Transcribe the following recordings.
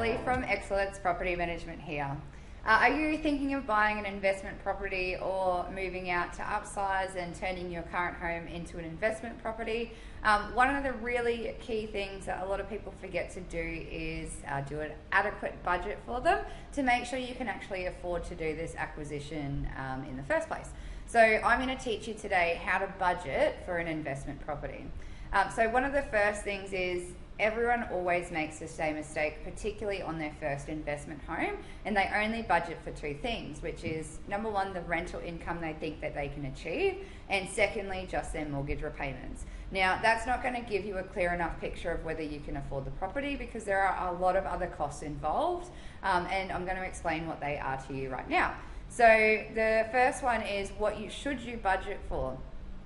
Ellie from Excellence Property Management here. Are you thinking of buying an investment property or moving out to upsize and turning your current home into an investment property? One of the really key things that a lot of people forget to do is do an adequate budget for them to make sure you can actually afford to do this acquisition in the first place. So I'm going to teach you today how to budget for an investment property. So one of the first things is everyone always makes the same mistake, particularly on their first investment home, and they only budget for two things, which is number one, the rental income they think that they can achieve, and secondly, just their mortgage repayments. Now, that's not going to give you a clear enough picture of whether you can afford the property because there are a lot of other costs involved, and I'm going to explain what they are to you right now. So the first one is what should you budget for?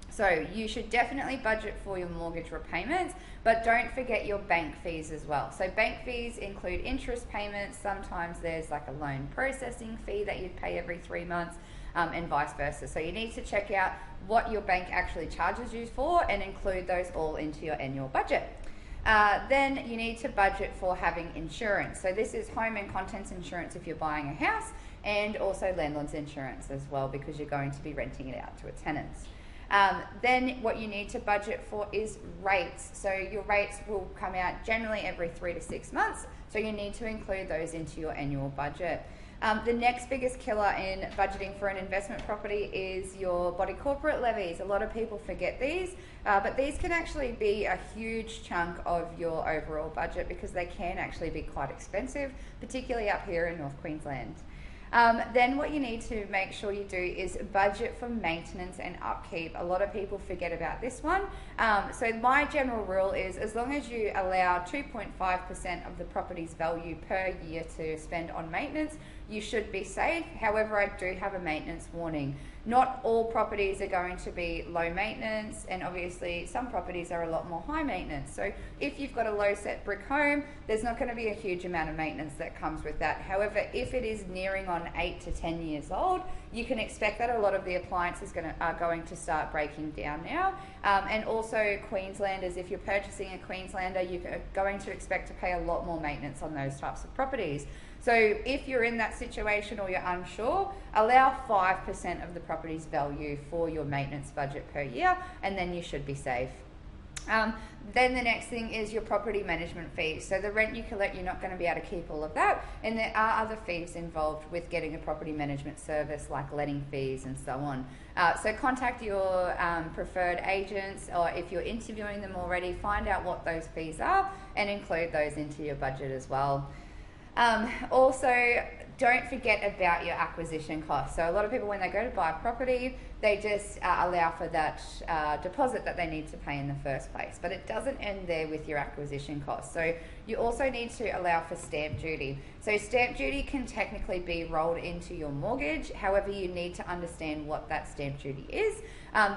So you should definitely budget for your mortgage repayments, but don't forget your bank fees as well. So bank fees include interest payments. Sometimes there's like a loan processing fee that you'd pay every 3 months, and vice versa. So you need to check out what your bank actually charges you for and include those all into your annual budget. Then you need to budget for having insurance. So this is home and contents insurance if you're buying a house, and also landlord's insurance as well because you're going to be renting it out to a tenant. Then what you need to budget for is rates. So your rates will come out generally every 3 to 6 months, so you need to include those into your annual budget. The next biggest killer in budgeting for an investment property is your body corporate levies. A lot of people forget these, but these can actually be a huge chunk of your overall budget because they can actually be quite expensive, particularly up here in North Queensland. Then what you need to make sure you do is budget for maintenance and upkeep. A lot of people forget about this one. So my general rule is as long as you allow 2.5% of the property's value per year to spend on maintenance, you should be safe. However, I do have a maintenance warning. Not all properties are going to be low maintenance, and obviously some properties are a lot more high maintenance. So if you've got a low set brick home, there's not going to be a huge amount of maintenance that comes with that. However, if it is nearing on 8 to 10 years old, you can expect that a lot of the appliances are going to start breaking down now. And also Queenslanders, if you're purchasing a Queenslander, you're going to expect to pay a lot more maintenance on those types of properties. So if you're in that situation or you're unsure, allow 5% of the property's value for your maintenance budget per year, and then you should be safe. Then the next thing is your property management fees. So the rent you collect, you're not going to be able to keep all of that, and there are other fees involved with getting a property management service like letting fees and so on. So contact your preferred agents, or if you're interviewing them already, find out what those fees are and include those into your budget as well. Also, don't forget about your acquisition costs. So a lot of people, when they go to buy a property, they just allow for that deposit that they need to pay in the first place. But it doesn't end there with your acquisition costs. So you also need to allow for stamp duty. So stamp duty can technically be rolled into your mortgage. However, you need to understand what that stamp duty is.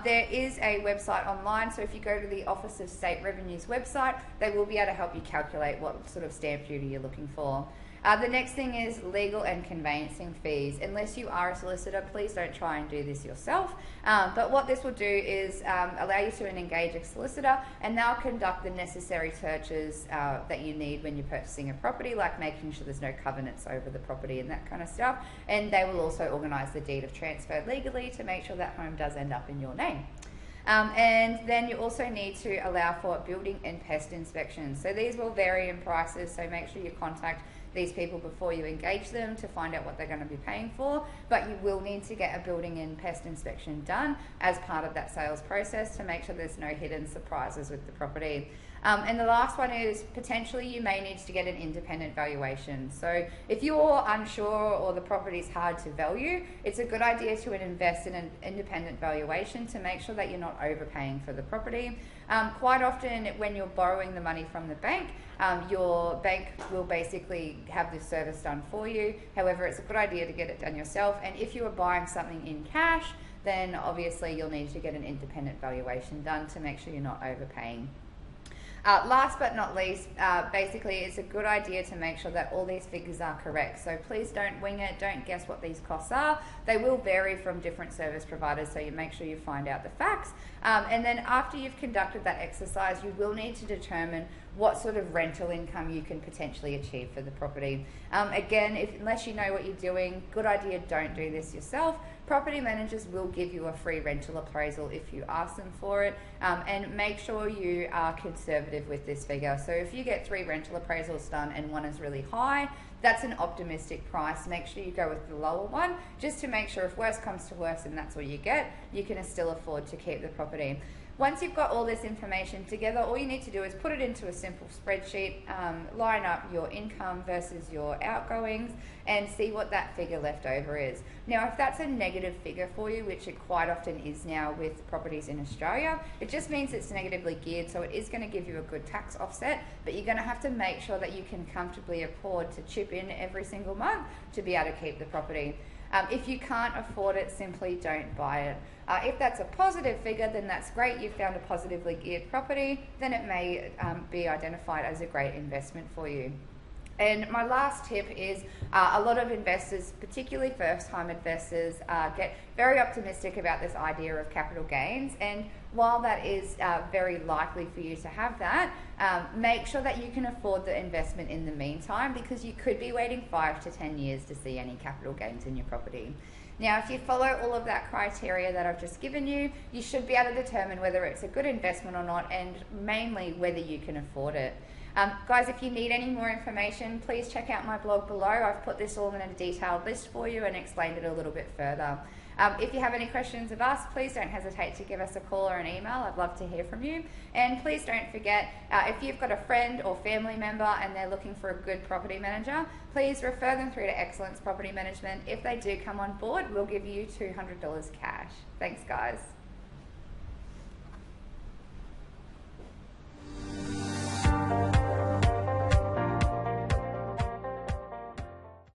There is a website online. So if you go to the Office of State Revenue's website, they will be able to help you calculate what sort of stamp duty you're looking for. The next thing is legal and conveyancing fees. Unless you are a solicitor, please don't try and do this yourself. But what this will do is allow you to engage a solicitor, and they'll conduct the necessary searches that you need when you're purchasing a property, like making sure there's no covenants over the property and that kind of stuff. And they will also organise the deed of transfer legally to make sure that home does end up in your name. And then you also need to allow for building and pest inspections. So these will vary in prices, so make sure you contact these people before you engage them to find out what they're going to be paying for, but you will need to get a building and pest inspection done as part of that sales process to make sure there's no hidden surprises with the property. And the last one is potentially you may need to get an independent valuation. So if you're unsure or the property is hard to value, it's a good idea to invest in an independent valuation to make sure that you're not overpaying for the property. Quite often when you're borrowing the money from the bank, your bank will basically have this service done for you. However, it's a good idea to get it done yourself. And if you are buying something in cash, then obviously you'll need to get an independent valuation done to make sure you're not overpaying. Last but not least, basically it's a good idea to make sure that all these figures are correct. So please don't wing it, don't guess what these costs are. They will vary from different service providers, so you make sure you find out the facts. And then after you've conducted that exercise, you will need to determine what sort of rental income you can potentially achieve for the property. Again, unless you know what you're doing, good idea, don't do this yourself. Property managers will give you a free rental appraisal if you ask them for it, and make sure you are conservative with this figure. So if you get 3 rental appraisals done and one is really high, that's an optimistic price. Make sure you go with the lower one, just to make sure if worse comes to worse and that's what you get, you can still afford to keep the property. Once you've got all this information together, all you need to do is put it into a simple spreadsheet, line up your income versus your outgoings, and see what that figure left over is. Now, if that's a negative figure for you, which it quite often is now with properties in Australia, it just means it's negatively geared, so it is going to give you a good tax offset, but you're going to have to make sure that you can comfortably afford to chip in every single month to be able to keep the property. If you can't afford it, simply don't buy it. If that's a positive figure, then that's great. You've found a positively geared property, then it may be identified as a great investment for you. And my last tip is a lot of investors, particularly first-time investors, get very optimistic about this idea of capital gains. And while that is very likely for you to have that, make sure that you can afford the investment in the meantime, because you could be waiting 5 to 10 years to see any capital gains in your property. Now, if you follow all of that criteria that I've just given you, you should be able to determine whether it's a good investment or not, and mainly whether you can afford it. Guys, if you need any more information, please check out my blog below. I've put this all in a detailed list for you and explained it a little bit further. If you have any questions of us, please don't hesitate to give us a call or an email. I'd love to hear from you. And please don't forget, if you've got a friend or family member and they're looking for a good property manager, please refer them through to Excellence Property Management. If they do come on board, we'll give you $200 cash. Thanks, guys.